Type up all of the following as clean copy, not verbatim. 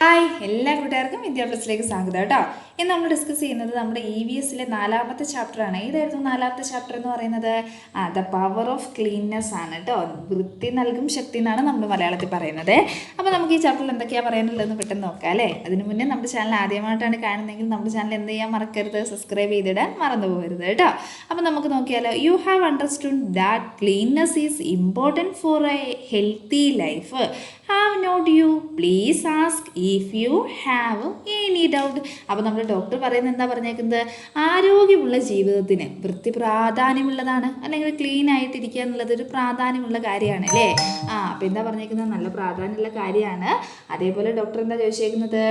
Hi എല്ലാ കൂട്ടുകാർക്കും വിദ്യാ പ്ലസിലേക്ക് സ്വാഗതം കേട്ടോ. ഇന്ന് നമ്മൾ ഡിസ്കസ് ചെയ്യുന്നത് നമ്മുടെ EVSലെ 4ാമത്തെ ചാപ്റ്ററാണ്. ഏതായിരുന്നു 4ാമത്തെ ചാപ്റ്റർ എന്ന് പറയുന്നത്? ദ പവർ ഓഫ് ക്ലീൻനെസ് ആണ് കേട്ടോ. വൃത്തി നൽകും ശക്തി എന്നാണ് നമ്മൾ മലയാളത്തിൽ പറയുന്നത്. അപ്പോൾ നമുക്ക് ഈ ചാപ്റ്ററിൽ എന്തൊക്കെയാണ് പറയാനുള്ളതെന്ന് പെട്ടെന്ന് നോക്കാം അല്ലേ. അതിന് മുന്നേ നമ്മുടെ ചാനൽ ആദ്യമായിട്ടാണ് കാണുന്നതെങ്കിൽ നമ്മുടെ ചാനൽ എന്ത് ചെയ്യാൻ മറക്കരുത്, സബ്സ്ക്രൈബ് ചെയ്തിടാൻ മറന്നു പോകരുത് കേട്ടോ. അപ്പോൾ നമുക്ക് നോക്കിയാലോ. You have understood that cleanliness is important for a healthy life. Have not you? Please ask if you have any doubt. അപ്പോൾ നമ്മുടെ ഡോക്ടർ പറയുന്നത് എന്താ പറഞ്ഞേക്കുന്നത്? ആരോഗ്യമുള്ള ജീവിതത്തിന് വൃത്തി പ്രാധാന്യമുള്ളതാണ്, അല്ലെങ്കിൽ ക്ലീൻ ആയിട്ടിരിക്കുക എന്നുള്ളത് ഒരു പ്രാധാന്യമുള്ള കാര്യമാണ് അല്ലേ. അപ്പോൾ എന്താ പറഞ്ഞേക്കുന്നത്? നല്ല പ്രാധാന്യമുള്ള കാര്യമാണ്. അതേപോലെ ഡോക്ടർ എന്താ ചോദിച്ചേക്കുന്നത്?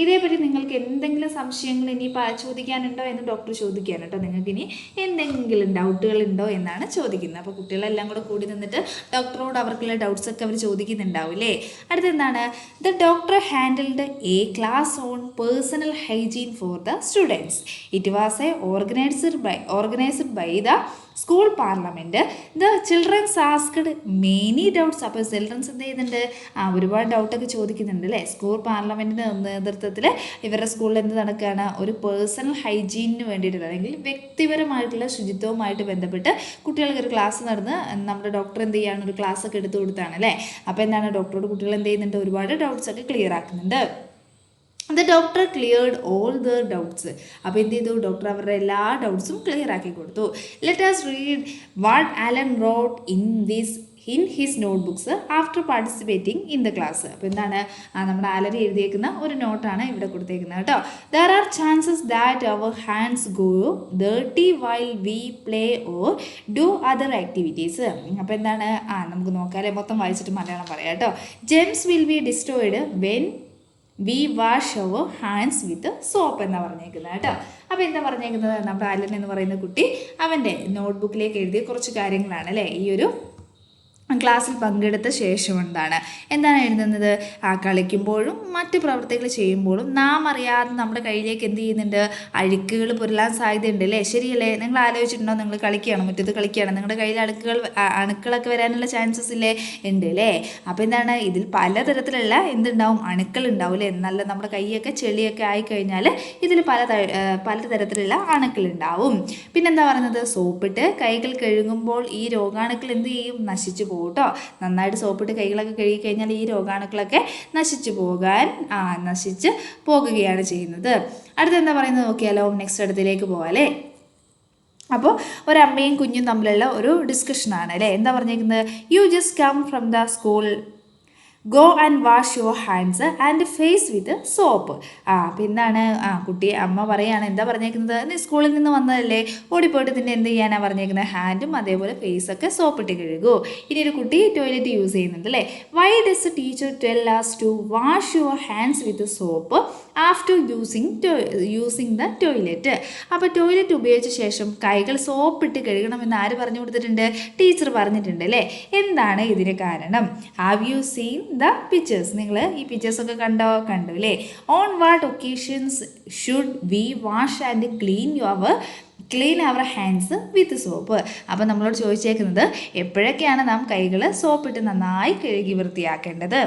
ഇതേപറ്റി നിങ്ങൾക്ക് എന്തെങ്കിലും സംശയങ്ങൾ ഇനി ചോദിക്കാനുണ്ടോ എന്ന് ഡോക്ടർ ചോദിക്കുകയാണ് കേട്ടോ. നിങ്ങൾക്ക് ഇനി എന്തെങ്കിലും ഡൗട്ടുകൾ ഉണ്ടോ എന്നാണ് ചോദിക്കുന്നത്. അപ്പോൾ കുട്ടികളെല്ലാം കൂടി നിന്നിട്ട് ഡോക്ടറോട് അവർക്കുള്ള ഡൗട്ട്സ് ഒക്കെ അവർ ചോദിക്കുന്നുണ്ടാവും അല്ലേ. അടുത്തെന്താണ്? The doctor handled a class on personal hygiene for the students. It was organised by the school parliament. The childrens asked many doubts. അപ്പോൾ ചിൽഡ്രൻസ് എന്ത് ചെയ്യുന്നുണ്ട്? ഒരുപാട് ഡൗട്ടൊക്കെ ചോദിക്കുന്നുണ്ട് അല്ലേ. സ്കൂൾ പാർലമെൻറ്റിൻ്റെ നേതൃത്വത്തിൽ ഇവരുടെ സ്കൂളിൽ എന്ത് നടക്കുകയാണ്? ഒരു പേഴ്സണൽ ഹൈജീനിന് വേണ്ടിയിട്ടുള്ള, അല്ലെങ്കിൽ വ്യക്തിപരമായിട്ടുള്ള ശുചിത്വവുമായിട്ട് ബന്ധപ്പെട്ട് കുട്ടികൾക്ക് ഒരു ക്ലാസ് നടന്ന് നമ്മുടെ ഡോക്ടർ എന്ത് ചെയ്യാണ്? ഒരു ക്ലാസ് ഒക്കെ എടുത്തു കൊടുത്താണ് അല്ലേ. അപ്പോൾ എന്താണ്? ഡോക്ടറോട് കുട്ടികൾ എന്ത് ചെയ്യുന്നുണ്ട്? ഒരുപാട് ഡൗട്ട്സ് ഒക്കെ ക്ലിയർ ആക്കുന്നുണ്ട്. The doctor cleared all their doubts. അപ്പോൾ എന്ത് ചെയ്തു? ഡോക്ടർ അവരുടെ എല്ലാ ഡൗട്ട്സും ക്ലിയർ ആക്കി കൊടുത്തു. Let us read what Alan wrote in his notebooks after participating in the class. അപ്പോൾ എന്താണ്? നമ്മുടെ ആലൻ എഴുതിയേക്കുന്ന ഒരു നോട്ടാണ് ഇവിടെ കൊടുത്തേക്കുന്നത് കേട്ടോ. There are chances that our hands go dirty while we play or do other activities. അപ്പോൾ എന്താണ്? നമുക്ക് നോക്കാല്ലേ. മൊത്തം വായിച്ചിട്ട് മലയാളം പറയാം കേട്ടോ. Germs will be destroyed when we wash our hands with soap എന്നാണ് പറഞ്ഞേക്കുന്നത് കേട്ടോ. അപ്പോൾ എന്താ പറഞ്ഞേക്കുന്നത്? നമ്മുടെ അലൻ എന്ന് പറയുന്ന കുട്ടി അവൻ്റെ നോട്ട്ബുക്കിലേക്ക് എഴുതിയ കുറച്ച് കാര്യങ്ങളാണ് അല്ലേ. ഈ ഒരു ക്ലാസ്സിൽ പങ്കെടുത്ത ശേഷം എന്താണ് എഴുതുന്നത്? കളിക്കുമ്പോഴും മറ്റ് പ്രവൃത്തികൾ ചെയ്യുമ്പോഴും നാം അറിയാതെ നമ്മുടെ കയ്യിലേക്ക് എന്ത് ചെയ്യുന്നുണ്ട്? അഴുക്കുകൾ പുരലാൻ സാധ്യതയുണ്ട് അല്ലേ. ശരിയല്ലേ? നിങ്ങൾ ആലോചിച്ചിട്ടുണ്ടോ? നിങ്ങൾ കളിക്കുകയാണ്, മുറ്റത്ത് കളിക്കുകയാണ്, നിങ്ങളുടെ കയ്യിൽ അണുക്കളൊക്കെ വരാനുള്ള ചാൻസസ് ഇല്ലേ? ഉണ്ട് അല്ലേ. അപ്പോൾ എന്താണ്? ഇതിൽ പലതരത്തിലുള്ള എന്തുണ്ടാവും? അണുക്കൾ ഉണ്ടാവും അല്ലേ. നല്ല നമ്മുടെ കൈയൊക്കെ ചെളിയൊക്കെ ആയിക്കഴിഞ്ഞാൽ ഇതിൽ പലതരത്തിലുള്ള അണുക്കൾ ഉണ്ടാവും. പിന്നെന്താ പറയുന്നത്? സോപ്പിട്ട് കൈകൾ കഴുകുമ്പോൾ ഈ രോഗാണുക്കൾ എന്ത് ചെയ്യും? നശിച്ചു പോകും കേട്ടോ. നന്നായിട്ട് സോപ്പിട്ട് കൈകളൊക്കെ കഴുകി കഴിഞ്ഞാൽ ഈ രോഗാണുക്കളൊക്കെ നശിച്ചു പോകുകയാണ് ചെയ്യുന്നത്. അടുത്തെന്താ പറയുന്നത് നോക്കിയാലോ. നെക്സ്റ്റ് അടുത്തിലേക്ക് പോകാം അല്ലേ. അപ്പോൾ ഒരമ്മയും കുഞ്ഞും തമ്മിലുള്ള ഒരു ഡിസ്കഷനാണ് അല്ലേ. എന്താ പറഞ്ഞേക്കുന്നത്? You just come from the school, go and wash your hands and face with soap. അപ്പോൾ എന്താണ്? കുട്ടി അമ്മ പറയാണ്. എന്താ പറഞ്ഞേക്കുന്നത്? നീ സ്കൂളിൽ നിന്ന് വന്നതല്ലേ, ഓടിപ്പോയിട്ട് നിന്നെ എന്ത് ചെയ്യാനാണ് പറഞ്ഞേക്കുന്നത്? ഹാൻഡും അതേപോലെ ഫേസൊക്കെ സോപ്പിട്ട് കഴുകൂ. ഇനി ഒരു കുട്ടി ടോയ്ലറ്റ് യൂസ് ചെയ്യുന്നുണ്ട് അല്ലേ. Why does teacher tell us to wash your hands with soap after using the toilet. അപ്പോൾ ടോയ്ലറ്റ് ഉപയോഗിച്ച ശേഷം കൈകൾ സോപ്പിട്ട് കഴുകണമെന്ന് ആര് പറഞ്ഞു കൊടുത്തിട്ടുണ്ട്? ടീച്ചർ പറഞ്ഞിട്ടുണ്ട് അല്ലേ. എന്താണ് ഇതിന് കാരണം? Have you seen the pictures? നിങ്ങൾ ഈ പിക്ചേഴ്സൊക്കെ കണ്ടു അല്ലേ. On what occasions should we wash and clean our hands with soap. അപ്പോൾ നമ്മളോട് ചോദിച്ചേക്കുന്നത് എപ്പോഴൊക്കെയാണ് നാം കൈകൾ സോപ്പിട്ട് നന്നായി കഴുകി വൃത്തിയാക്കേണ്ടത്?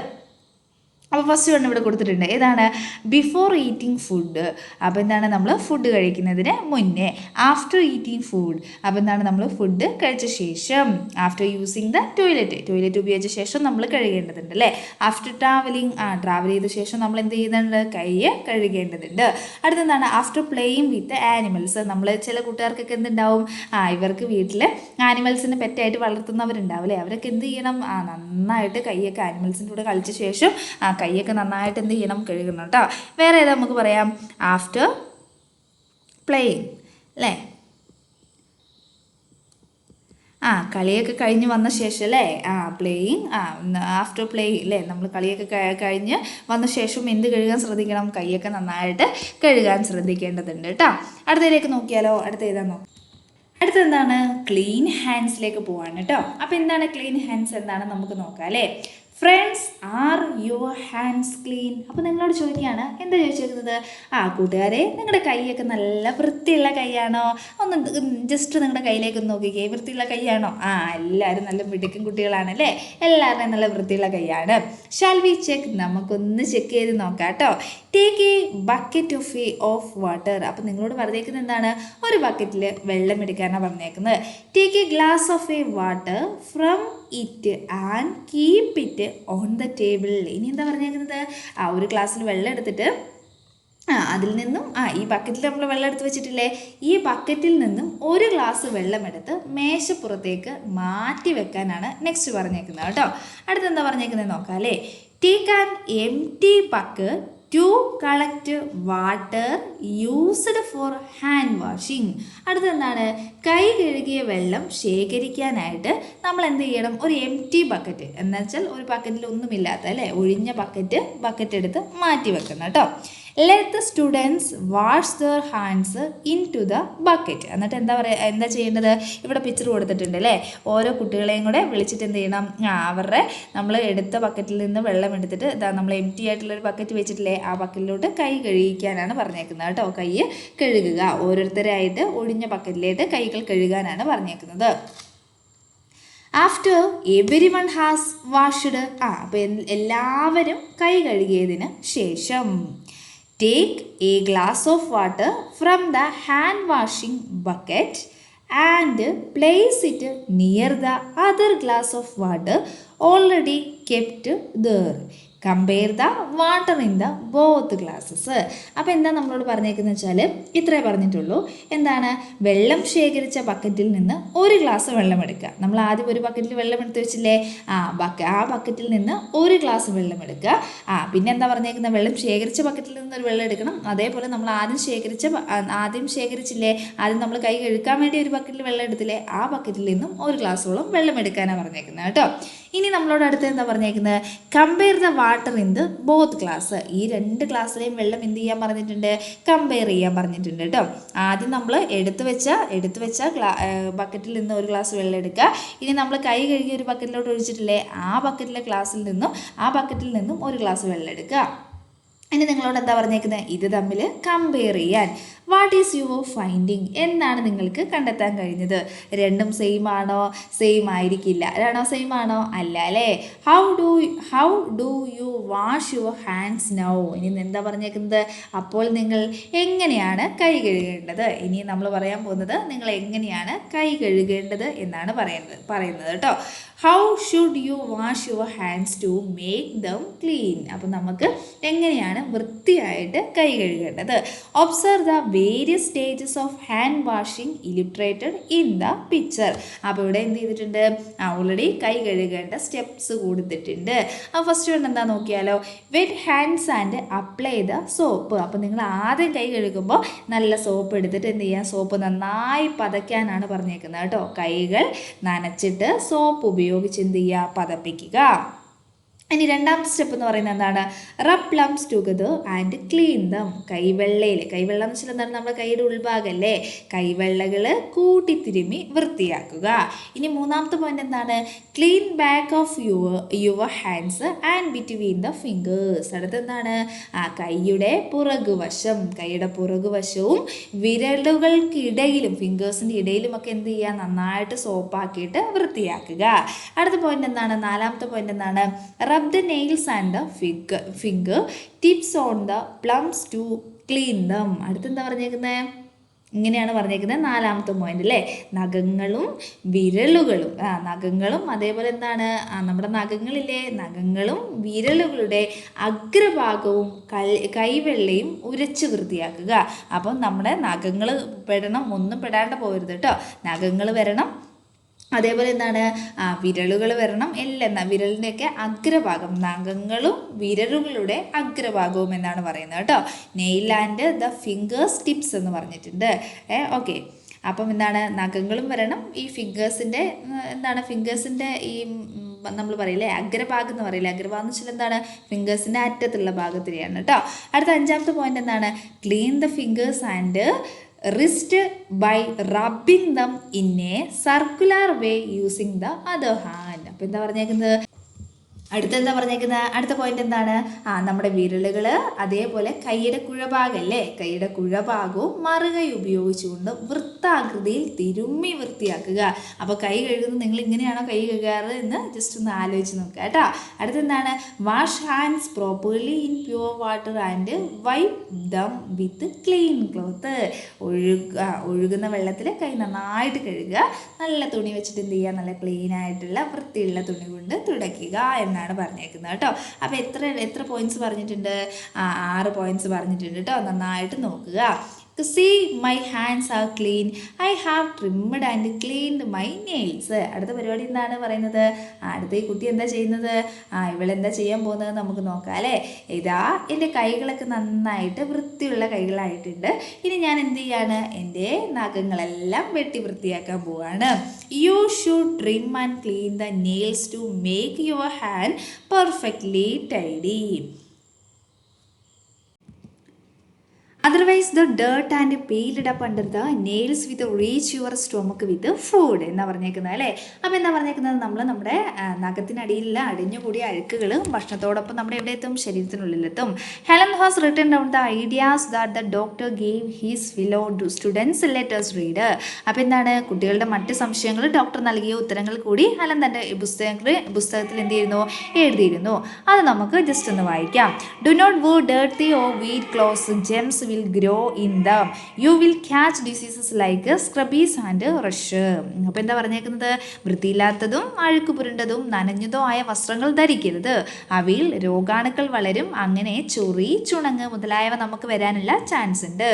അപ്പോൾ ഫസ്റ്റ് വൺ ഇവിടെ കൊടുത്തിട്ടുണ്ട്. ഏതാണ്? Before eating food. അപ്പോൾ എന്താണ്? നമ്മൾ ഫുഡ് കഴിക്കുന്നതിന് മുന്നേ. After eating food. അപ്പോൾ എന്താണ്? നമ്മൾ ഫുഡ് കഴിച്ച ശേഷം. ആഫ്റ്റർ യൂസിങ് ദ ടോയ്ലറ്റ് ഉപയോഗിച്ച ശേഷം നമ്മൾ കഴുകേണ്ടതുണ്ട് അല്ലേ. ആഫ്റ്റർ ട്രാവൽ ചെയ്ത ശേഷം നമ്മൾ എന്ത് ചെയ്യുന്നുണ്ട്? കൈ കഴുകേണ്ടതുണ്ട്. അടുത്തെന്താണ്? After playing with animals. നമ്മൾ ചില കൂട്ടുകാർക്കൊക്കെ എന്തുണ്ടാവും? ഇവർക്ക് വീട്ടിൽ ആനിമൽസിനെ പെറ്റായിട്ട് വളർത്തുന്നവരുണ്ടാവും അല്ലേ. അവരൊക്കെ എന്ത് ചെയ്യണം? നന്നായിട്ട് കൈയൊക്കെ ആനിമൽസിൻ്റെ കൂടെ കളിച്ച ശേഷം കൈയൊക്കെ നന്നായിട്ട് എന്ത് ചെയ്യണം? കഴുകണം കേട്ടോ. വേറെ ഏതാ നമുക്ക് പറയാം? ആഫ്റ്റർ പ്ലേയിങ് അല്ലേ. കളിയൊക്കെ കഴിഞ്ഞ് വന്ന ശേഷം അല്ലേ. പ്ലേയിങ് ആഫ്റ്റർ പ്ലേയിങ് അല്ലേ. നമ്മൾ കളിയൊക്കെ കഴിഞ്ഞ് വന്ന ശേഷം എന്ത് കഴുകാൻ ശ്രദ്ധിക്കണം? കൈയൊക്കെ നന്നായിട്ട് കഴുകാൻ ശ്രദ്ധിക്കേണ്ടതുണ്ട് കേട്ടോ. അടുത്തതിലേക്ക് നോക്കിയാലോ. അടുത്തെന്താണ്? ക്ലീൻ ഹാൻഡ്സിലേക്ക് പോവാണ് കേട്ടോ. അപ്പോൾ എന്താണ് ക്ലീൻ ഹാൻഡ്സ്? എന്താണ് നമുക്ക് നോക്കാം അല്ലേ. Friends, are your hands clean? അപ്പോൾ നിങ്ങളോട് ചോദിക്കുകയാണ്, എന്താ ചോദിച്ചിരിക്കുന്നത്? കൂട്ടുകാരെ, നിങ്ങളുടെ കൈയൊക്കെ നല്ല വൃത്തിയുള്ള കൈയാണോ? ഒന്ന് ജസ്റ്റ് നിങ്ങളുടെ കയ്യിലേക്ക് നോക്കിക്കേ, വൃത്തിയുള്ള കൈയാണോ? എല്ലാവരും നല്ല മിടുക്കൻ കുട്ടികളാണല്ലേ, എല്ലാവരുടെയും നല്ല വൃത്തിയുള്ള കൈയാണ്. Shall we check? നമുക്കൊന്ന് ചെക്ക് ചെയ്ത് നോക്കാം കേട്ടോ. Take a bucket of water. അപ്പോൾ നിങ്ങളോട് പറഞ്ഞേക്കുന്നത് എന്താണ്? ഒരു ബക്കറ്റിൽ വെള്ളം എടുക്കാനാണ് പറഞ്ഞേക്കുന്നത്. Take a glass of a water from it and keep it on the table. ഇനി എന്താ പറഞ്ഞേക്കുന്നത്? ഒരു ഗ്ലാസ്സിൽ വെള്ളം എടുത്തിട്ട് അതിൽ നിന്നും ഈ ബക്കറ്റിൽ നമ്മൾ വെള്ളം എടുത്ത് വെച്ചിട്ടില്ലേ, ഈ ബക്കറ്റിൽ നിന്നും ഒരു ഗ്ലാസ് വെള്ളം എടുത്ത് മേശപ്പുറത്തേക്ക് മാറ്റി വെക്കാനാണ് നെക്സ്റ്റ് പറഞ്ഞേക്കുന്നത് കേട്ടോ. അടുത്ത് എന്താ പറഞ്ഞേക്കുന്നത് നോക്കാം അല്ലേ. Take an empty bucket to collect water used for hand washing. അടുത്ത എന്താണ്? കൈ കഴുകിയ വെള്ളം ശേഖരിക്കാനായിട്ട് നമ്മൾ എന്ത് ചെയ്യണം? ഒരു എംപ്റ്റി ബക്കറ്റ്, എന്ന് വെച്ചാൽ ഒരു ബക്കറ്റിൽ ഒന്നുമില്ലാത്ത അല്ലേ, ഒഴിഞ്ഞ ബക്കറ്റ് എടുത്ത് മാറ്റി വെക്കണം കേട്ടോ. Let the students wash their hands into the bucket. എന്നിട്ട് എന്താ ചെയ്യേണ്ടത്? ഇവിടെ പിക്ചർ കൊടുത്തിട്ടുണ്ട് അല്ലേ. ഓരോ കുട്ടികളെയും കൂടെ വിളിച്ചിട്ട് എന്ത് ചെയ്യണം? അവരുടെ നമ്മൾ എടുത്ത ബക്കറ്റിൽ നിന്ന് വെള്ളം എടുത്തിട്ട് നമ്മൾ എംപ്റ്റി ആയിട്ടുള്ളൊരു ബക്കറ്റ് വെച്ചിട്ടില്ലേ, ആ ബക്കറ്റിലോട്ട് കൈ കഴുകിക്കാനാണ് പറഞ്ഞേക്കുന്നത് കേട്ടോ. കൈ കഴുകുക, ഓരോരുത്തരായിട്ട് ഒഴിഞ്ഞ ബക്കറ്റിലേക്ക് കൈകൾ കഴുകാനാണ് പറഞ്ഞേക്കുന്നത്. After every one has washed. അപ്പോൾ എല്ലാവരും കൈ കഴുകിയതിന് ശേഷം take a glass of water from the hand washing bucket and place it near the other glass of water already kept there. Compare the water in the both glasses. അപ്പോൾ എന്താ നമ്മളോട് പറഞ്ഞേക്കുന്നത് വെച്ചാൽ ഇത്രേ പറഞ്ഞിട്ടുള്ളൂ. എന്താണ്? വെള്ളം ശേഖരിച്ച ബക്കറ്റിൽ നിന്ന് ഒരു ഗ്ലാസ് വെള്ളം എടുക്കുക. നമ്മൾ ആദ്യം ഒരു ബക്കറ്റിൽ വെള്ളം എടുത്ത് വെച്ചില്ലേ, ആ ബക്കറ്റിൽ നിന്ന് ഒരു ഗ്ലാസ് വെള്ളം എടുക്കുക. പിന്നെ എന്താ പറഞ്ഞേക്കുന്നത്? വെള്ളം ശേഖരിച്ച ബക്കറ്റിൽ നിന്ന് ഒരു വെള്ളം എടുക്കണം. അതേപോലെ നമ്മൾ ആദ്യം ശേഖരിച്ചില്ലേ, ആദ്യം നമ്മൾ കൈ കഴുകാൻ വേണ്ടി ഒരു ബക്കറ്റിൽ വെള്ളം എടുത്തില്ലേ, ആ ബക്കറ്റിൽ നിന്നും ഒരു ഗ്ലാസ്സോളം വെള്ളം എടുക്കാനാണ് പറഞ്ഞേക്കുന്നത് കേട്ടോ. ഇനി നമ്മളോട് അടുത്ത് എന്താ പറഞ്ഞേക്കുന്നത്? Compare the water in the both glass. ഈ രണ്ട് ഗ്ലാസ്സിലെയും വെള്ളം എന്ത് ചെയ്യാൻ പറഞ്ഞിട്ടുണ്ട്? കമ്പയർ ചെയ്യാൻ പറഞ്ഞിട്ടുണ്ട് കേട്ടോ. ആദ്യം നമ്മൾ എടുത്തു വെച്ച ബക്കറ്റിൽ നിന്ന് ഒരു ഗ്ലാസ് വെള്ളം എടുക്കുക. ഇനി നമ്മൾ കൈ കഴുകി ഒരു ബക്കറ്റിലോട്ട് ഒഴിച്ചിട്ടില്ലേ, ആ ബക്കറ്റിൽ നിന്നും ഒരു ഗ്ലാസ് വെള്ളം എടുക്കുക. ഇനി നിങ്ങളോട് എന്താ പറഞ്ഞേക്കുന്നത്? ഇത് തമ്മിൽ കമ്പയർ ചെയ്യാൻ. What is your finding? എന്താണ് നിങ്ങൾക്ക് കണ്ടെത്താൻ കഴിഞ്ഞത്? രണ്ടും സെയിം ആണോ? സെയിം ആയിരിക്കില്ല. സെയിം ആണോ? അല്ല അല്ലേ. How do you wash your hands now? ഇനി എന്താ പറഞ്ഞേക്കുന്നത്? അപ്പോൾ നിങ്ങൾ എങ്ങനെയാണ് കൈ കഴുകേണ്ടത്? ഇനി നമ്മൾ പറയാൻ പോകുന്നത് നിങ്ങൾ എങ്ങനെയാണ് കൈ കഴുകേണ്ടത് എന്നാണ് പറയുന്നത് കേട്ടോ. How should you wash your hands to make them clean? അപ്പം നമുക്ക് എങ്ങനെയാണ് വൃത്തിയായിട്ട് കൈ കഴുകേണ്ടത്? Observe the various stages of hand washing illustrated in the picture. അപ്പോൾ ഇവിടെ എന്ത് ചെയ്തിട്ടുണ്ട്? ഓൾറെഡി കൈ കഴുകേണ്ട സ്റ്റെപ്സ് കൊടുത്തിട്ടുണ്ട്. ഫസ്റ്റ് വൺ എന്താ നോക്കിയാലോ. Wet hands and apply the soap. അപ്പോൾ നിങ്ങൾ ആദ്യം കൈ കഴുകുമ്പോൾ നല്ല സോപ്പ് എടുത്തിട്ട് എന്ത് ചെയ്യുക? സോപ്പ് നന്നായി പതയ്ക്കാനാണ് പറഞ്ഞേക്കുന്നത് കേട്ടോ. കൈകൾ നനച്ചിട്ട് സോപ്പ് ഉപയോഗിച്ച് എന്ത് ചെയ്യുക? പതപ്പിക്കുക. ഇനി രണ്ടാമത്തെ സ്റ്റെപ്പ് എന്ന് പറയുന്നത് എന്താണ്? Rub palms together and clean them. കൈവെള്ളം എന്ന് വെച്ചാൽ എന്താണ്? നമ്മുടെ കൈയുടെ ഉൾഭാഗമല്ലേ, കൈവെള്ളകൾ കൂട്ടിത്തിരുമ്മി വൃത്തിയാക്കുക. ഇനി മൂന്നാമത്തെ പോയിന്റ് എന്താണ്? Clean back of your hands and between the fingers. അടുത്ത് എന്താണ്? കൈയുടെ പുറകുവശവും വിരലുകൾക്കിടയിലും ഫിംഗേഴ്സിൻ്റെ ഇടയിലും ഒക്കെ എന്ത് ചെയ്യുക? നന്നായിട്ട് സോപ്പാക്കിയിട്ട് വൃത്തിയാക്കുക. അടുത്ത പോയിന്റ് എന്താണ്? നാലാമത്തെ പോയിന്റ് എന്താണ്? Rub the nails and the finger tips on the plums to clean them. അടുത്തെന്താ പറഞ്ഞേക്കുന്നത്? ഇങ്ങനെയാണ് പറഞ്ഞേക്കുന്നത് നാലാമത്തെ പോയിന്റ് അല്ലേ. നഖങ്ങളും വിരലുകളും നഖങ്ങളും അതേപോലെ എന്താണ്? നമ്മുടെ നഖങ്ങളില്ലേ, നഖങ്ങളും വിരലുകളുടെ അഗ്രഭാഗവും കൈവെള്ളയും ഉരച്ച് വൃത്തിയാക്കുക. അപ്പം നമ്മുടെ നഖങ്ങൾ ഒന്നും പെടാണ്ട് പോകരുത് കേട്ടോ. നഖങ്ങൾ വരണം, അതേപോലെ എന്താണ്? വിരലുകൾ വരണം. എല്ലാം വിരലിൻ്റെയൊക്കെ അഗ്രഭാഗം, നഖങ്ങളും വിരലുകളുടെ അഗ്രഭാഗവും എന്നാണ് പറയുന്നത് കേട്ടോ. Nail and the fingers tips എന്ന് പറഞ്ഞിട്ടുണ്ട്. ഓക്കെ. അപ്പം എന്താണ്? നഖങ്ങളും വരണം. ഈ ഫിംഗേഴ്സിൻ്റെ ഈ നമ്മൾ പറയില്ലേ അഗ്രഭാഗം എന്ന് പറയില്ലേ. അഗ്രഭാഗം എന്ന് വെച്ചാൽ എന്താണ്? ഫിംഗേഴ്സിൻ്റെ അറ്റത്തുള്ള ഭാഗത്തിനെയാണ് കേട്ടോ. അടുത്ത അഞ്ചാമത്തെ പോയിന്റ് എന്താണ്? Clean the fingers and wrist by rubbing them in a circular way using the other hand. അപ്പോൾ എന്താ പറഞ്ഞേക്കുന്നത്? അടുത്തെന്താ പറഞ്ഞേക്കുന്നത്? അടുത്ത പോയിന്റ് എന്താണ്? നമ്മുടെ വിരലുകൾ അതേപോലെ കൈയുടെ കുഴഭാഗല്ലേ, കൈയുടെ കുഴഭാഗവും മറുകൈ ഉപയോഗിച്ചുകൊണ്ട് വൃത്താകൃതിയിൽ തിരുമ്മി വൃത്തിയാക്കുക. അപ്പോൾ കൈ കഴുകുന്നത് നിങ്ങൾ ഇങ്ങനെയാണോ കൈ കഴുകാറ് എന്ന് ജസ്റ്റ് ഒന്ന് ആലോചിച്ച് നോക്കുക കേട്ടോ. അടുത്തെന്താണ്? Wash hands properly in pure water and wipe them with clean cloth. ഒഴുകുന്ന വെള്ളത്തിൽ കൈ നന്നായിട്ട് കഴുകുക. നല്ല തുണി വെച്ചിട്ട് എന്ത് ചെയ്യുക? നല്ല ക്ലീൻ ആയിട്ടുള്ള വൃത്തിയുള്ള തുണി കൊണ്ട് തുടയ്ക്കുക എന്നാണ് പറഞ്ഞേക്കുന്നത് കേട്ടോ. അപ്പോൾ എത്ര പോയിന്റ്സ് പറഞ്ഞിട്ടുണ്ട്? 6 പോയിന്റ്സ് പറഞ്ഞിട്ടുണ്ട് കേട്ടോ. നന്നായിട്ട് നോക്കുക. See, my hands are clean. I have trimmed and cleaned my nails. അടുത്ത പരിപാടി എന്താണ് പറയുന്നത്? അടുത്ത ഈ കുട്ടി എന്താ ചെയ്യുന്നത്? ഇവളെന്താ ചെയ്യാൻ പോകുന്നത് നമുക്ക് നോക്കാം അല്ലേ. ഇതാ എൻ്റെ കൈകളൊക്കെ നന്നായിട്ട് വൃത്തിയുള്ള കൈകളായിട്ടുണ്ട്. ഇനി ഞാൻ എന്ത് ചെയ്യാണ്? എൻ്റെ നഖങ്ങളെല്ലാം വെട്ടി വൃത്തിയാക്കാൻ പോവാണ്. You should trim and clean the nails to make your hand perfectly tidy. Otherwise, the dirt and peeled up under the nails with reach your stomach with food എന്നാ പറഞ്ഞേക്കുന്നത് അല്ലേ. അപ്പോൾ എന്താ പറഞ്ഞേക്കുന്നത്? നമ്മൾ നമ്മുടെ നഖത്തിനടിയിലുള്ള അടിഞ്ഞുകൂടിയ അഴുക്കുകൾ ഭക്ഷണത്തോടൊപ്പം നമ്മുടെ എവിടെ എത്തും? ശരീരത്തിനുള്ളിലെത്തും. Helen has written down the ideas that the doctor gave his fellow students. Let us read. അപ്പോൾ എന്താണ്? കുട്ടികളുടെ മറ്റ് സംശയങ്ങൾ ഡോക്ടർ നൽകിയ ഉത്തരങ്ങൾ കൂടി ഹെലൻ തൻ്റെ പുസ്തകത്തിൽ എന്ത് ചെയ്യുന്നു? എഴുതിയിരുന്നു. അത് നമുക്ക് ജസ്റ്റ് ഒന്ന് വായിക്കാം. Do not wear dirty or weed clothes. Germs will grow in them. You will catch diseases like scabies and rush. അപ്പോൾ എന്താ പറഞ്ഞേക്കുന്നത്? വൃത്തിയില്ലാത്തതും അഴുക്ക് പുരണ്ടതും നനഞ്ഞതോ ആയ വസ്ത്രങ്ങൾ ധരിക്കരുത്. അവയിൽ രോഗാണുക്കൾ വളരും. അങ്ങനെ ചൊറി, ചുണങ്ങ് മുതലായവ നമുക്ക് വരാനുള്ള ചാൻസ് ഉണ്ട്.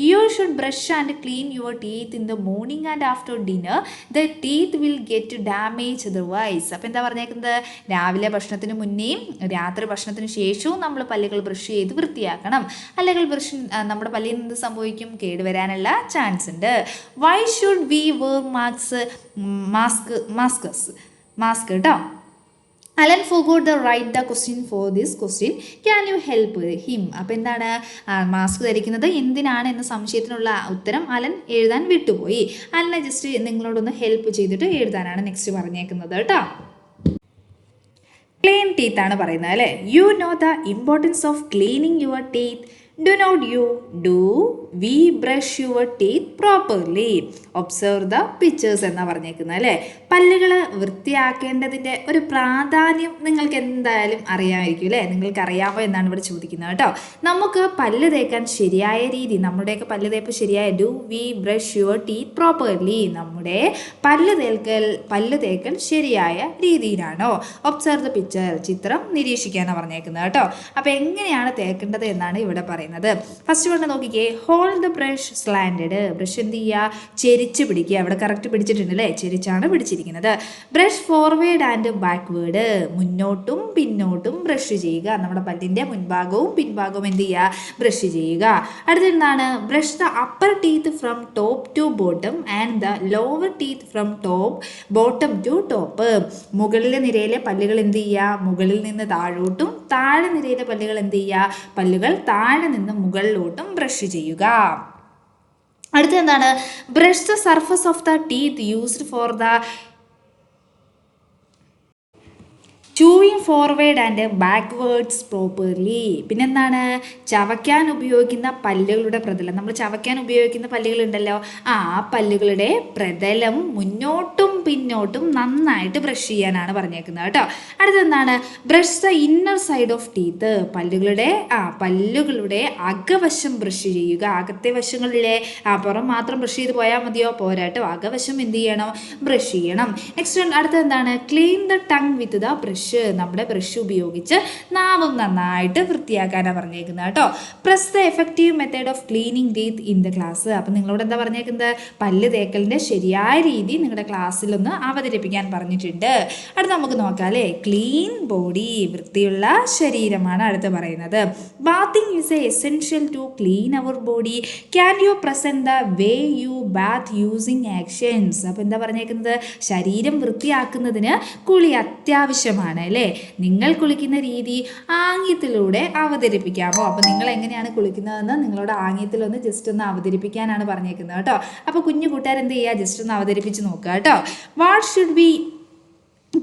You should brush and clean your teeth in the morning and after dinner. The teeth will get damaged otherwise. അപ്പോൾ എന്താ പറഞ്ഞേക്കുന്നത്? രാവിലെ ഭക്ഷണത്തിന് മുന്നേയും രാത്രി ഭക്ഷണത്തിന് ശേഷവും നമ്മൾ പല്ലുകൾ ബ്രഷ് ചെയ്ത് വൃത്തിയാക്കണം. അല്ലെങ്കിൽ നമ്മുടെ പല്ലിൽ നിന്ന് സംഭവിക്കും? കേടുവരാനുള്ള ചാൻസ് ഉണ്ട്. Why should we wear mask കേട്ടോ. Alan forgot to write the question for this question. Can you help him? അപ്പോൾ എന്താണ്? മാസ്ക് ധരിക്കുന്നത് എന്തിനാണ് എന്ന സംശയത്തിനുള്ള ഉത്തരം അലൻ എഴുതാൻ വിട്ടുപോയി. അലനെ ജസ്റ്റ് നിങ്ങളോടൊന്ന് ഹെൽപ്പ് ചെയ്തിട്ട് എഴുതാനാണ് നെക്സ്റ്റ് പറഞ്ഞേക്കുന്നത് കേട്ടോ. ക്ലീൻ ടീത്ത് ആണ് പറയുന്നത് അല്ലേ. You know the importance of cleaning your teeth. Do we brush your teeth properly? Observe the pictures എന്നാ പറഞ്ഞേക്കുന്നത് അല്ലേ. പല്ലുകൾ വൃത്തിയാക്കേണ്ടതിൻ്റെ ഒരു പ്രാധാന്യം നിങ്ങൾക്ക് എന്തായാലും അറിയാമായിരിക്കും അല്ലേ. നിങ്ങൾക്ക് അറിയാമോ എന്നാണ് ഇവിടെ ചോദിക്കുന്നത് കേട്ടോ. നമുക്ക് പല്ല് തേക്കാൻ ശരിയായ രീതി, നമ്മുടെയൊക്കെ പല്ല് തേപ്പ് ശരിയായ do we brush your teeth properly, നമ്മുടെ പല്ല് തേക്കൽ ശരിയായ രീതിയിലാണോ? ഒബ്സർവ് ദ പിക്ചർ, ചിത്രം നിരീക്ഷിക്കാനാണ് പറഞ്ഞേക്കുന്നത് കേട്ടോ. അപ്പോൾ എങ്ങനെയാണ് തേക്കേണ്ടത് എന്നാണ് ഇവിടെ പറയുന്നത്. ഫസ്റ്റ് കൊണ്ട് നോക്കിക്കേ. Hold the brush slanted. Brush എന്ത് ചെയ്യുക? ചെരിച്ച് പിടിക്കുക. അവിടെ കറക്റ്റ് പിടിച്ചിട്ടുണ്ട് അല്ലേ. ചെരിച്ചാണ് പിടിച്ചിരിക്കുന്നത്. Brush forward and backward. മുന്നോട്ടും പിന്നോട്ടും ബ്രഷ് ചെയ്യുക. നമ്മുടെ പല്ലിൻ്റെ മുൻഭാഗവും പിൻഭാഗവും എന്ത് ചെയ്യുക? ബ്രഷ് ചെയ്യുക. അടുത്തെന്താണ്? Brush the upper teeth from top to bottom and the lower teeth from bottom to top. മുകളിലെ നിരയിലെ പല്ലുകൾ എന്ത് ചെയ്യുക? മുകളിൽ നിന്ന് താഴോട്ടും താഴെ നിരയിലെ പല്ലുകൾ എന്ത് ചെയ്യുക? പല്ലുകൾ താഴെ നിന്ന് മുകളിലോട്ടും ബ്രഷ് ചെയ്യുക. അടുത്ത എന്താണ്? Brush the surface of the teeth used for the chewing forward and backwards properly. പിന്നെന്താണ്? ചവയ്ക്കാൻ ഉപയോഗിക്കുന്ന പല്ലുകളുടെ പ്രതലം. നമ്മൾ ചവയ്ക്കാൻ ഉപയോഗിക്കുന്ന പല്ലുകളുണ്ടല്ലോ, ആ പല്ലുകളുടെ പ്രതലം മുന്നോട്ടും പിന്നോട്ടും നന്നായിട്ട് ബ്രഷ് ചെയ്യാനാണ് പറഞ്ഞേക്കുന്നത് കേട്ടോ. അടുത്തെന്താണ്? Brush the inner side of teeth. പല്ലുകളുടെ അകവശം ബ്രഷ് ചെയ്യുക. അകത്തെ വശങ്ങളിലെ പുറം മാത്രം ബ്രഷ് ചെയ്ത് പോയാൽ മതിയോ? പോരാട്ടോ, അകവശം എന്ത് ചെയ്യണം? ബ്രഷ് ചെയ്യണം. നെക്സ്റ്റ് അടുത്തെന്താണ്? Clean the tongue with the brush. നമ്മുടെ ബ്രഷ് ഉപയോഗിച്ച് നാവും നന്നായിട്ട് വൃത്തിയാക്കാനാണ് പറഞ്ഞേക്കുന്നത് കേട്ടോ. Press the effective method of cleaning teeth in the class. അപ്പം നിങ്ങളോട് എന്താ പറഞ്ഞേക്കുന്നത്? പല്ല് തേക്കലിൻ്റെ ശരിയായ രീതി നിങ്ങളുടെ ക്ലാസ്സിലൊന്ന് അവതരിപ്പിക്കാൻ പറഞ്ഞിട്ടുണ്ട്. അടുത്ത് നമുക്ക് നോക്കാം അല്ലേ. ക്ലീൻ ബോഡി, വൃത്തിയുള്ള ശരീരമാണ് അടുത്ത് പറയുന്നത്. Bathing is essential to clean our body. Can you present the way you bath using actions. അപ്പോൾ എന്താ പറഞ്ഞേക്കുന്നത്? ശരീരം വൃത്തിയാക്കുന്നതിന് കുളി അത്യാവശ്യമാണ് അല്ലേ. നിങ്ങൾ കുളിക്കുന്ന രീതി ആംഗ്യത്തിലൂടെ അവതരിപ്പിക്കാമോ? അപ്പോൾ നിങ്ങൾ എങ്ങനെയാണ് കുളിക്കുന്നതെന്ന് നിങ്ങളോട് ആംഗ്യത്തിലൊന്ന് ജസ്റ്റ് ഒന്ന് അവതരിപ്പിക്കാനാണ് പറഞ്ഞേക്കുന്നത് കേട്ടോ. അപ്പോൾ കുഞ്ഞു കൂട്ടുകാർ എന്ത് ചെയ്യുക? ജസ്റ്റ് ഒന്ന് അവതരിപ്പിച്ച് നോക്കുക കേട്ടോ. What should we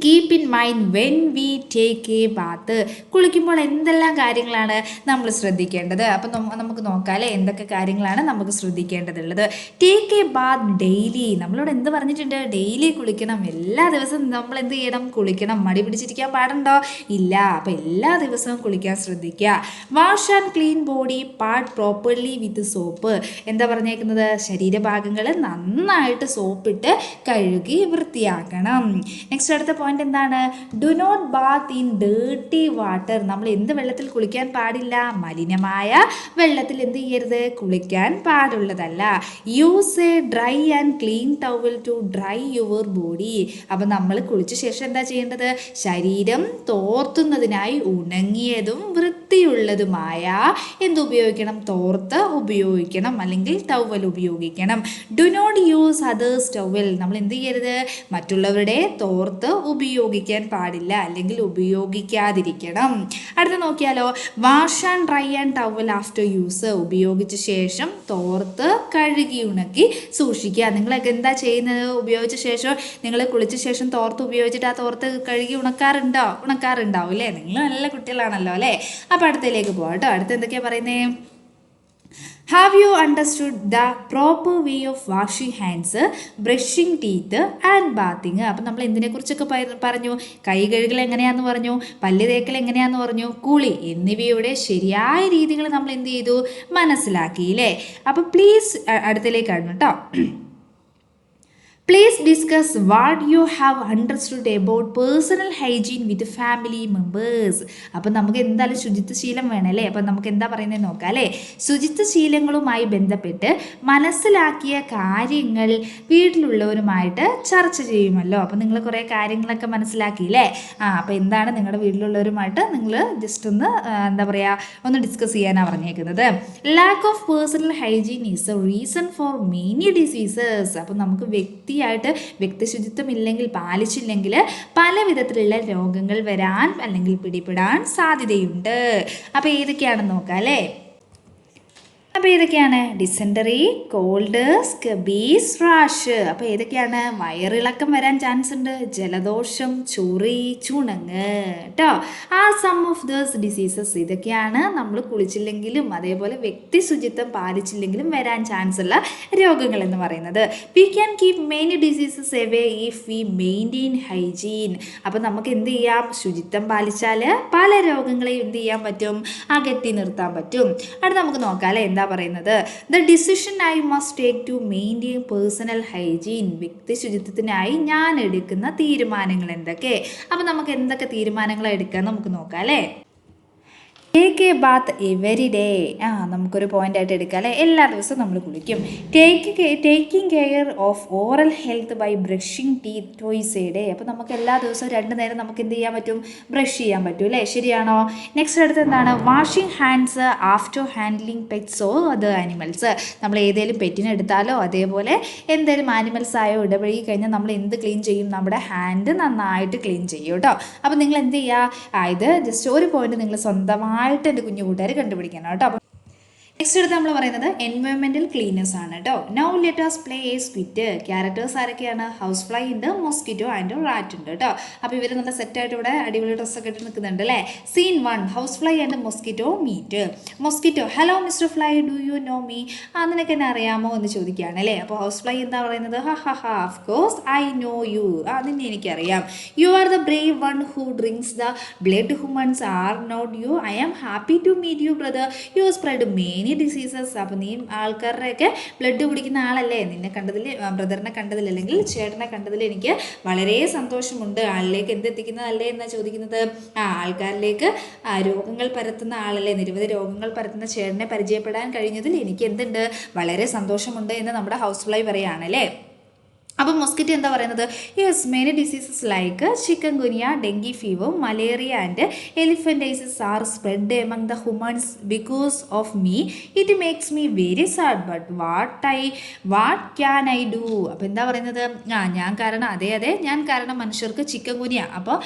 keep in mind when we take a bath. കുളിക്കുമ്പോൾ എന്തെല്ലാം കാര്യങ്ങളാണ് നമ്മൾ ശ്രദ്ധിക്കേണ്ടത്? അപ്പം നമുക്ക് നോക്കാം അല്ലേ, എന്തൊക്കെ കാര്യങ്ങളാണ് നമുക്ക് ശ്രദ്ധിക്കേണ്ടതുള്ളത്. Take a bath daily. നമ്മളോട് എന്ത് പറഞ്ഞിട്ടുണ്ട്? ഡെയിലി കുളിക്കണം. എല്ലാ ദിവസവും നമ്മൾ എന്ത് ചെയ്യണം? കുളിക്കണം. മടി പിടിച്ചിരിക്കാൻ പാടുണ്ടോ? ഇല്ല. അപ്പം എല്ലാ ദിവസവും കുളിക്കാൻ ശ്രദ്ധിക്കുക. Wash and clean body part properly with soap. എന്താ പറഞ്ഞേക്കുന്നത്? ശരീരഭാഗങ്ങൾ നന്നായിട്ട് സോപ്പിട്ട് കഴുകി വൃത്തിയാക്കണം. നെക്സ്റ്റ് അടുത്ത പോയിന്റ് എന്താണ്? Do not bath in dirty water. നമ്മൾ എന്ത് വെള്ളത്തിൽ കുളിക്കാൻ പാടില്ല? മലിനമായ വെള്ളത്തിൽ എന്ത് ചെയ്യരുത്? കുളിക്കാൻ പാടുള്ളതല്ല. Use a dry and clean towel to dry your body. അപ്പം നമ്മൾ കുളിച്ച ശേഷം എന്താ ചെയ്യേണ്ടത്? ശരീരം തോർത്തുന്നതിനായി ഉണങ്ങിയതും വൃത്തിയുള്ളതുമായ എന്തുപയോഗിക്കണം? തോർത്ത് ഉപയോഗിക്കണം, അല്ലെങ്കിൽ ടവൽ ഉപയോഗിക്കണം. Do not use others towel. നമ്മൾ എന്ത് ചെയ്യരുത്? മറ്റുള്ളവരുടെ തോർത്ത് ഉപയോഗിക്കാൻ പാടില്ല, അല്ലെങ്കിൽ ഉപയോഗിക്കാതിരിക്കണം. അടുത്ത നോക്കിയാലോ, wash and dry and towel after use. ഉപയോഗിച്ച ശേഷം തോർത്ത് കഴുകി ഉണക്കി സൂക്ഷിക്കുക. നിങ്ങളൊക്കെ എന്താ ചെയ്യുന്നത്? ഉപയോഗിച്ച ശേഷം നിങ്ങൾ കുളിച്ച ശേഷം തോർത്ത് ഉപയോഗിച്ചിട്ട് ആ തോർത്ത് കഴുകി ഉണക്കാറുണ്ടാവും അല്ലേ? നിങ്ങൾ നല്ല കുട്ടികളാണല്ലോ അല്ലേ? അപ്പം അടുത്തതിലേക്ക് പോകാം കേട്ടോ. അടുത്ത് എന്തൊക്കെയാണ് പറയുന്നത്? Have you understood the proper way of washing hands, brushing teeth and bathing. അപ്പം നമ്മൾ എന്തിനെക്കുറിച്ചൊക്കെ പറഞ്ഞു? കൈ കഴുകൽ എങ്ങനെയാണെന്ന് പറഞ്ഞു, പല്ല് തേക്കൽ എങ്ങനെയാണെന്ന് പറഞ്ഞു, കുളി എന്നിവയുടെ ശരിയായ രീതികൾ നമ്മൾ എന്ത് ചെയ്തു? മനസ്സിലാക്കിയില്ലേ? അപ്പം പ്ലീസ് അടുത്തിലേക്കാണ് കേട്ടോ. Please discuss what you have understood about personal hygiene with family members. അപ്പം നമുക്ക് എന്തായാലും ശുചിത്വശീലം വേണമല്ലേ? അപ്പം നമുക്ക് എന്താ പറയുന്നത് നോക്കാം അല്ലേ? ശുചിത്വശീലങ്ങളുമായി ബന്ധപ്പെട്ട് മനസ്സിലാക്കിയ കാര്യങ്ങൾ വീട്ടിലുള്ളവരുമായിട്ട് ചർച്ച ചെയ്യുമല്ലോ. അപ്പം നിങ്ങൾ കുറേ കാര്യങ്ങളൊക്കെ മനസ്സിലാക്കിയില്ലേ? അപ്പം എന്താണ് നിങ്ങളുടെ വീട്ടിലുള്ളവരുമായിട്ട് നിങ്ങൾ ജസ്റ്റ് ഒന്ന് എന്താ പറയുക, ഒന്ന് ഡിസ്കസ് ചെയ്യാനാണ് പറഞ്ഞേക്കുന്നത്. Lack of personal hygiene is A reason for many diseases. അപ്പം നമുക്ക് വ്യക്തി ശുചിത്വം ഇല്ലെങ്കിൽ, പാലിച്ചില്ലെങ്കിൽ പല വിധത്തിലുള്ള രോഗങ്ങൾ വരാൻ അല്ലെങ്കിൽ പിടിപെടാൻ സാധ്യതയുണ്ട്. അപ്പോൾ ഏതൊക്കെയാണെന്ന് നോക്കാം അല്ലേ? അപ്പോൾ ഏതൊക്കെയാണ്? ഡിസെൻറ്ററി, കോൾഡ്, സ്കബീസ്, റാഷ്. അപ്പോൾ ഏതൊക്കെയാണ്? വയറിളക്കം വരാൻ ചാൻസ് ഉണ്ട്, ജലദോഷം, ചൊറി, ചുണങ്ങ് കേട്ടോ. Some of those diseases. ഇതൊക്കെയാണ് നമ്മൾ കുളിച്ചില്ലെങ്കിലും അതേപോലെ വ്യക്തി ശുചിത്വം പാലിച്ചില്ലെങ്കിലും വരാൻ ചാൻസ് ഉള്ള രോഗങ്ങൾ എന്ന് പറയുന്നത്. We can keep many diseases away if we maintain hygiene. അപ്പോൾ നമുക്ക് എന്ത് ചെയ്യാം? ശുചിത്വം പാലിച്ചാൽ പല രോഗങ്ങളെയും എന്ത് ചെയ്യാൻ പറ്റും? അകറ്റി നിർത്താൻ പറ്റും. അടുത്ത് നമുക്ക് നോക്കാം അല്ലേ എന്താ പറയുന്നത്? The decision I must take to maintain personal hygiene. വ്യക്തി ശുചിത്വത്തിനായി ഞാൻ എടുക്കുന്ന തീരുമാനങ്ങൾ എന്തൊക്കെ? അപ്പം നമുക്ക് എന്തൊക്കെ തീരുമാനങ്ങൾ എടുക്കാൻ നമുക്ക് നോക്കാം അല്ലേ? Take a bath every day. നമുക്കൊരു പോയിൻ്റായിട്ട് എടുക്കാം അല്ലേ? എല്ലാ ദിവസവും നമ്മൾ കുളിക്കും. Taking care of oral health by brushing teeth twice a day. അപ്പോൾ നമുക്ക് എല്ലാ ദിവസവും 2 നേരം നമുക്ക് എന്ത് ചെയ്യാൻ പറ്റും? ബ്രഷ് ചെയ്യാൻ പറ്റും അല്ലേ? ശരിയാണോ? നെക്സ്റ്റ് അടുത്ത് എന്താണ്? Washing hands after handling pets or other animals. നമ്മൾ ഏതെങ്കിലും പെറ്റിനെ എടുത്താലോ അതേപോലെ എന്തെങ്കിലും ആനിമൽസ് ആയോ ഇടപഴകി കഴിഞ്ഞാൽ നമ്മൾ എന്ത് ക്ലീൻ ചെയ്യും? നമ്മുടെ ഹാൻഡ് നന്നായിട്ട് ക്ലീൻ ചെയ്യും കേട്ടോ. അപ്പോൾ നിങ്ങൾ എന്ത് ചെയ്യുക? ഇത് ജസ്റ്റ് ഒരു പോയിന്റ് നിങ്ങൾ സ്വന്തമായിട്ട് എൻ്റെ കുഞ്ഞു കൂട്ടുകാർ കണ്ടുപിടിക്കണം കേട്ടോ. നെക്സ്റ്റ് അടുത്ത് നമ്മൾ പറയുന്നത് എൻവയോൺമെൻറ്റൽ ക്ലീനസ് ആണ് കേട്ടോ. Now let us play a skit. Characters ആരൊക്കെയാണ്? ഹൗസ് ഫ്ലൈ ഉണ്ട്, മോസ്കിറ്റോ ആൻഡ് റാറ്റ് ഉണ്ട് കേട്ടോ. അപ്പോൾ ഇവർ നല്ല സെറ്റായിട്ട് ഇവിടെ അടിപൊളി ഡ്രസ്സൊക്കെ ഇട്ട് നിൽക്കുന്നുണ്ട് അല്ലേ? Scene 1, house fly and mosquito meet. Mosquito, hello mister fly, do you know me? നിനക്ക് എന്നെ അറിയാമോ എന്ന് ചോദിക്കുകയാണ് അല്ലേ? അപ്പോൾ ഹൗസ് ഫ്ലൈ എന്താ പറയുന്നത്? Of course I know you. നിന്നെ എനിക്കറിയാം. You are the brave one who drinks the blood humans are not you. I am happy to meet you brother. You spread many diseases. അപ്പോൾ നീ ആൾക്കാരുടെയൊക്കെ blood കുടിക്കുന്ന ആളല്ലേ? നിന്നെ കണ്ടതിൽ, ബ്രദറിനെ കണ്ടതിൽ അല്ലെങ്കിൽ ചേട്ടനെ കണ്ടതിൽ എനിക്ക് വളരെ സന്തോഷമുണ്ട്. ആളിലേക്ക് എന്തെത്തിക്കുന്നതല്ലേ എന്നാണ് ചോദിക്കുന്നത്? ആൾക്കാരിലേക്ക് രോഗങ്ങൾ പരത്തുന്ന ആളല്ലേ? നിരവധി രോഗങ്ങൾ പരത്തുന്ന ചേട്ടനെ പരിചയപ്പെടാൻ കഴിഞ്ഞതിൽ എനിക്ക് എന്തുണ്ട്? വളരെ സന്തോഷമുണ്ട് എന്ന് നമ്മുടെ ഹൗസ് ഫ്ലൈ പറയുകയാണല്ലേ. അപ്പോൾ മോസ്കിറ്റോ എന്താ പറയുന്നത്? Yes, many diseases like chikungunya, dengue fever, malaria and elephantiasis are spread among the humans because of me. It makes me very sad but what can I do? അപ്പോൾ എന്താ പറയുന്നത്? ഞാൻ കാരണം, അതെ ഞാൻ കാരണം മനുഷ്യർക്ക് ചിക്കൻ ഗുനിയ. അപ്പോൾ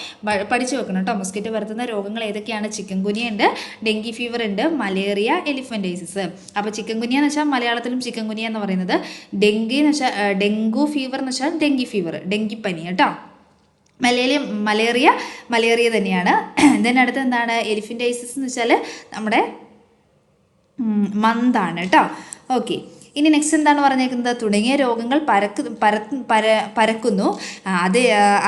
പഠിച്ചു വെക്കണം കേട്ടോ. മോസ്കിറ്റോ പരത്തുന്ന രോഗങ്ങൾ ഏതൊക്കെയാണ്? ചിക്കൻ ഗുനിയ ഉണ്ട്, ഡെങ്കി ഫീവർ ഉണ്ട്, മലേറിയ, എലിഫൻറ്റൈസിസ്. അപ്പോൾ ചിക്കൻ ഗുനിയ എന്ന് വെച്ചാൽ മലയാളത്തിലും ചിക്കൻ ഗുനിയ എന്ന് പറയുന്നത്, ഡെങ്കി എന്ന് വെച്ചാൽ ഡെങ്കു ഫീവർ എന്ന് വെച്ചാൽ ഡെങ്കി ഫീവർ, ഡെങ്കിപ്പനി കേട്ടോ. മലേറിയ തന്നെയാണ്. ദെൻ അടുത്ത് എന്താണ് എലിഫൻറ്റൈസിസ് എന്ന് വെച്ചാൽ നമ്മുടെ മന്താണ് കേട്ടോ. ഓക്കെ, ഇനി നെക്സ്റ്റ് എന്താണ് പറഞ്ഞേക്കുന്നത്? തുടങ്ങിയ രോഗങ്ങൾ പരക്കുന്നു.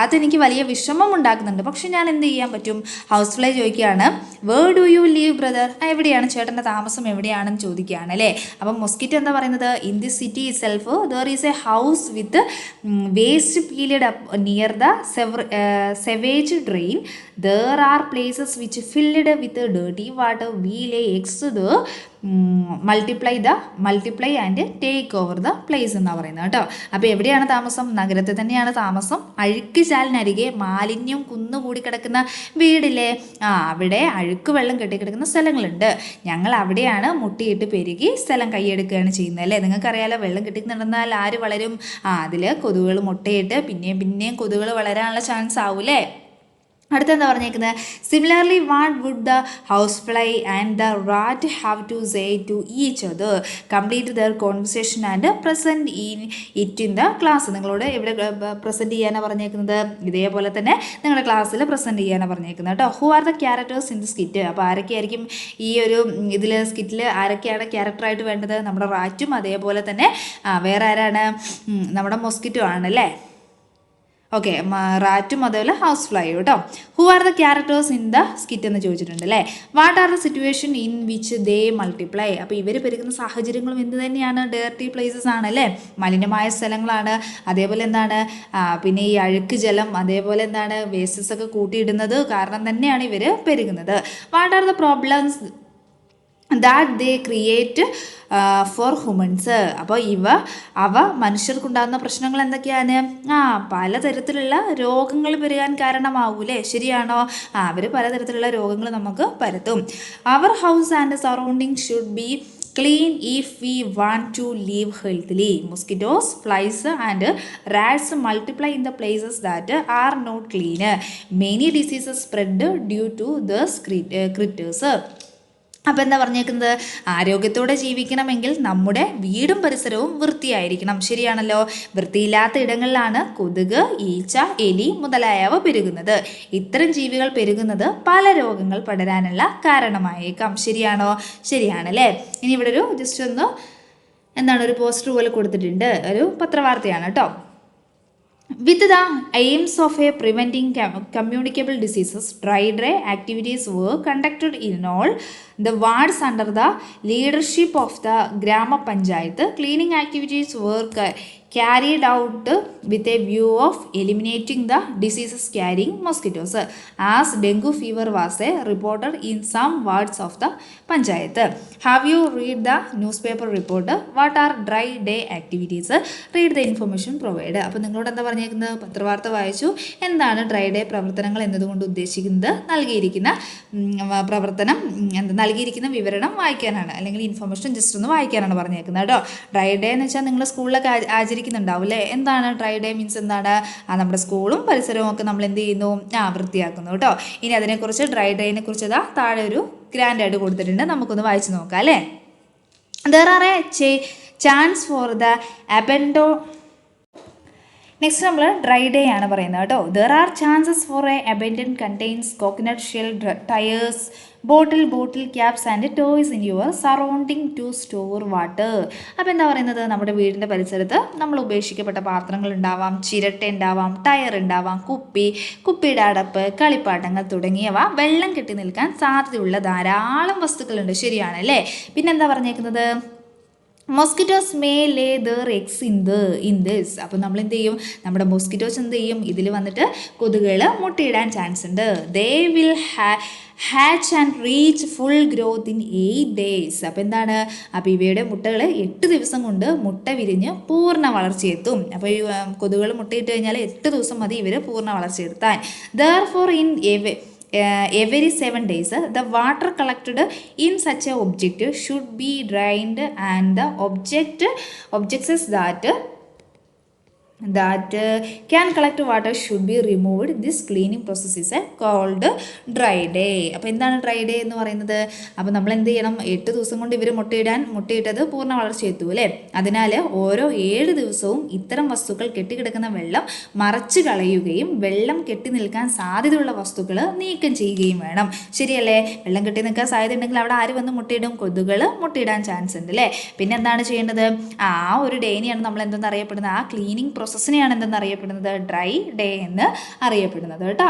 അതെനിക്ക് വലിയ വിഷമം ഉണ്ടാക്കുന്നുണ്ട്, പക്ഷെ ഞാൻ എന്ത് ചെയ്യാൻ പറ്റും? ഹൗസ് ഫ്ലൈ ചോദിക്കുകയാണ്, where do you live brother? എവിടെയാണ് ചേട്ടൻ്റെ താമസം, എവിടെയാണെന്ന് ചോദിക്കുകയാണ് അല്ലേ. അപ്പം മൊസ്കിറ്റോ എന്താ പറയുന്നത്? In the city self there is a house with waste piled near the sewage drain. There are places which filled with dirty water. We lay eggs the multiply and take over the place എന്നാണ് പറയുന്നത് കേട്ടോ. അപ്പോൾ എവിടെയാണ് താമസം? നഗരത്തിൽ തന്നെയാണ് താമസം. അഴുക്ക് ചാലിനരികെ മാലിന്യം കുന്നുകൂടി കിടക്കുന്ന വീടില്ലേ, അവിടെ അഴുക്ക് വെള്ളം കെട്ടിക്കിടക്കുന്ന സ്ഥലങ്ങളുണ്ട്. ഞങ്ങൾ അവിടെയാണ് മുട്ടിയിട്ട് പെരുകി സ്ഥലം കൈയെടുക്കുകയാണ് ചെയ്യുന്നത് അല്ലേ. നിങ്ങൾക്കറിയാലോ, വെള്ളം കെട്ടിക്കിടന്നാൽ ആര് വളരും? അതിൽ കൊതുകുകൾ മുട്ടയിട്ട് പിന്നെയും കൊതുകുകൾ വളരാനുള്ള ചാൻസ് ആവൂലേ. അടുത്തെന്താ പറഞ്ഞേക്കുന്നത്? Similarly what would the house fly and the rat have to say to each other? Complete their conversation and present in the class. നിങ്ങളോട് എവിടെ പ്രസൻറ്റ് ചെയ്യാനാണ് പറഞ്ഞേക്കുന്നത്? ഇതേപോലെ തന്നെ നിങ്ങളുടെ ക്ലാസ്സിൽ പ്രസൻറ്റ് ചെയ്യാനാണ് പറഞ്ഞേക്കുന്നത് കേട്ടോ. Who are the characters in the skit? അപ്പോൾ ആരൊക്കെയായിരിക്കും ഈ ഒരു സ്കിറ്റിൽ ആരൊക്കെയാണ് ക്യാരക്ടറായിട്ട് വേണ്ടത്? നമ്മുടെ റാറ്റും അതേപോലെ തന്നെ വേറെ ആരാണ്? നമ്മുടെ മൊസ്കിറ്റോ ആണല്ലേ. ഓക്കെ, റാറ്റും അതേപോലെ ഹൗസ് ഫ്ലൈയും കേട്ടോ. Who are the characters in the skit എന്ന് ചോദിച്ചിട്ടുണ്ട് അല്ലേ. What are the situation in which they multiply? അപ്പോൾ ഇവർ പെരുകുന്ന സാഹചര്യങ്ങളും എന്ത് തന്നെയാണ്? ഡേർട്ടി പ്ലേസസ് ആണല്ലേ, മലിനമായ സ്ഥലങ്ങളാണ്. അതേപോലെ എന്താണ്, പിന്നെ ഈ അഴുക്ക് ജലം, അതേപോലെ എന്താണ്, വേസ്റ്റസ് ഒക്കെ കൂട്ടിയിടുന്നത് കാരണം തന്നെയാണ് ഇവർ പെരുകുന്നത്. What are the problems that they create for humans? അപ്പോൾ അവ മനുഷ്യർക്കുണ്ടാകുന്ന പ്രശ്നങ്ങൾ എന്തൊക്കെയാണ്? പലതരത്തിലുള്ള രോഗങ്ങൾ പെരുകാൻ കാരണമാവൂലേ, ശരിയാണോ? അവർ പലതരത്തിലുള്ള രോഗങ്ങൾ നമുക്ക് പരത്തും. അവർ house and surrounding should be clean if we want to live healthily. Mosquitoes, flies and rats multiply in the places that are not clean. Many diseases spread due to these critters. അപ്പോൾ എന്താ പറഞ്ഞേക്കുന്നത്? ആരോഗ്യത്തോടെ ജീവിക്കണമെങ്കിൽ നമ്മുടെ വീടും പരിസരവും വൃത്തിയായിരിക്കണം, ശരിയാണല്ലോ. വൃത്തിയില്ലാത്ത ഇടങ്ങളിലാണ് കൊതുക്, ഈച്ച, എലി മുതലായവ പെരുകുന്നത്. ഇത്തരം ജീവികൾ പെരുകുന്നത് പല രോഗങ്ങൾ പടരാനുള്ള കാരണമായേക്കാം, ശരിയാണോ? ശരിയാണല്ലേ. ഇനി ഇവിടെ ഒരു പോസ്റ്റർ പോലെ കൊടുത്തിട്ടുണ്ട്, ഒരു പത്രവാർത്തയാണ് കേട്ടോ. With the aims of preventing communicable diseases, dry activities were conducted in all the wards under the leadership of the Grama Panchayat. Cleaning activities were carried out with a view of eliminating the diseases carrying mosquitoes, as dengue fever was reported in some wards of the Panchayat. Have you read the newspaper report? What are dry day activities? Read the information provided. അപ്പോൾ നിങ്ങളോട് എന്താ പറഞ്ഞേക്കുന്നത്? പത്രവാർത്ത വായിച്ചു. എന്താണ് dry day പ്രവർത്തനങ്ങൾ എന്നതുകൊണ്ട് ഉദ്ദേശിക്കുന്നത്? നൽകിയിരിക്കുന്ന വിവരണം വായിക്കാനാണ്, അല്ലെങ്കിൽ ഇൻഫർമേഷൻ ജസ്റ്റ് ഒന്ന് വായിക്കാനാണ് പറഞ്ഞേക്കുന്നത് കേട്ടോ. ഡ്രൈ ഡേ എന്ന് വെച്ചാൽ നിങ്ങൾ സ്കൂളിലൊക്കെ ആചരിക്കുന്നുണ്ടാവും അല്ലേ. എന്താണ് ഡ്രൈ ഡേ മീൻസ്? എന്താണ്? നമ്മുടെ സ്കൂളും പരിസരവും ഒക്കെ നമ്മൾ എന്ത് ചെയ്യുന്നു? വൃത്തിയാക്കുന്നു കേട്ടോ. ഇനി അതിനെക്കുറിച്ച്, ഡ്രൈ ഡേനെ കുറിച്ച് താഴെ ഒരു ഗ്രാൻഡ് ആയിട്ട് കൊടുത്തിട്ടുണ്ട്, നമുക്കൊന്ന് വായിച്ചു നോക്കാം അല്ലേ. There are a chance for the next നമ്മൾ ഡ്രൈ ഡേ ആണ് പറയുന്നത് കേട്ടോ. There are chances for a abandon contains coconut shell, tyres, bottle caps and toys in your surrounding to store water. അപ്പോൾ എന്താ പറയുന്നത്? നമ്മുടെ വീടിൻ്റെ പരിസരത്ത് നമ്മൾ ഉപേക്ഷിക്കപ്പെട്ട പാത്രങ്ങൾ ഉണ്ടാവാം, ചിരട്ട ഉണ്ടാവാം, ടയർ ഉണ്ടാവാം, കുപ്പിയുടെ അടപ്പ്, കളിപ്പാട്ടങ്ങൾ തുടങ്ങിയവ വെള്ളം കെട്ടി നിൽക്കാൻ സാധ്യതയുള്ള ധാരാളം വസ്തുക്കളുണ്ട്, ശരിയാണല്ലേ. പിന്നെന്താ പറഞ്ഞേക്കുന്നത്? Mosquitoes may lay their eggs in this. അപ്പോൾ നമ്മൾ എന്ത് ചെയ്യും? നമ്മുടെ മൊസ്കിറ്റോസ് എന്ത് ചെയ്യും? ഇതിൽ വന്നിട്ട് കൊതുകുകൾ മുട്ടയിടാൻ ചാൻസ് ഉണ്ട്. They will hatch and reach full growth in 8 days. അപ്പോൾ എന്താണ്? അപ്പോൾ ഇവയുടെ മുട്ടകൾ 8 ദിവസം കൊണ്ട് മുട്ട വിരിഞ്ഞ് പൂർണ്ണ വളർച്ചയെത്തും. അപ്പോൾ ഈ കൊതുകുകൾ മുട്ടയിട്ട് കഴിഞ്ഞാൽ 8 ദിവസം മതി ഇവർ പൂർണ്ണ വളർച്ചയെത്താൻ. Therefore in every 7 days the water collected in such a object should be drained and the objects that that can collect water should be removed. This cleaning process is called dry day. അപ്പോൾ എന്താണ് dry day എന്ന് പറയുന്നത്? അപ്പോൾ നമ്മൾ എന്ത് ചെയ്യണം? 8 ദിവസം കൊണ്ട് ഇവർ മുട്ടയിട്ടത് പൂർണ്ണ വളർച്ചയെത്തും അല്ലേ? അതിനാൽ ഓരോ 7 ദിവസവും ഇത്തരം വസ്തുക്കൾ കെട്ടിക്കിടക്കുന്ന വെള്ളം മറച്ചു കളയുകയും വെള്ളം കെട്ടി നിൽക്കാൻ സാധ്യതയുള്ള വസ്തുക്കൾ നീക്കം ചെയ്യുകയും വേണം. ശരിയല്ലേ? വെള്ളം കെട്ടി നിൽക്കാൻ സാധ്യത ഉണ്ടെങ്കിൽ അവിടെ ആര് വന്ന് മുട്ടയിടും? കൊതുകുകൾ മുട്ടയിടാൻ ചാൻസ് ഉണ്ട് അല്ലേ? പിന്നെ എന്താണ് ചെയ്യേണ്ടത്? ആ ഒരു ഡേനെയാണ് നമ്മൾ എന്തെന്ന് അറിയപ്പെടുന്നത്? ആ ക്ലീനിങ് പ്രോസസ്സിനെയാണ് എന്തെന്ന് അറിയപ്പെടുന്നത്? ഡ്രൈ ഡേ എന്ന് അറിയപ്പെടുന്നത് കേട്ടോ.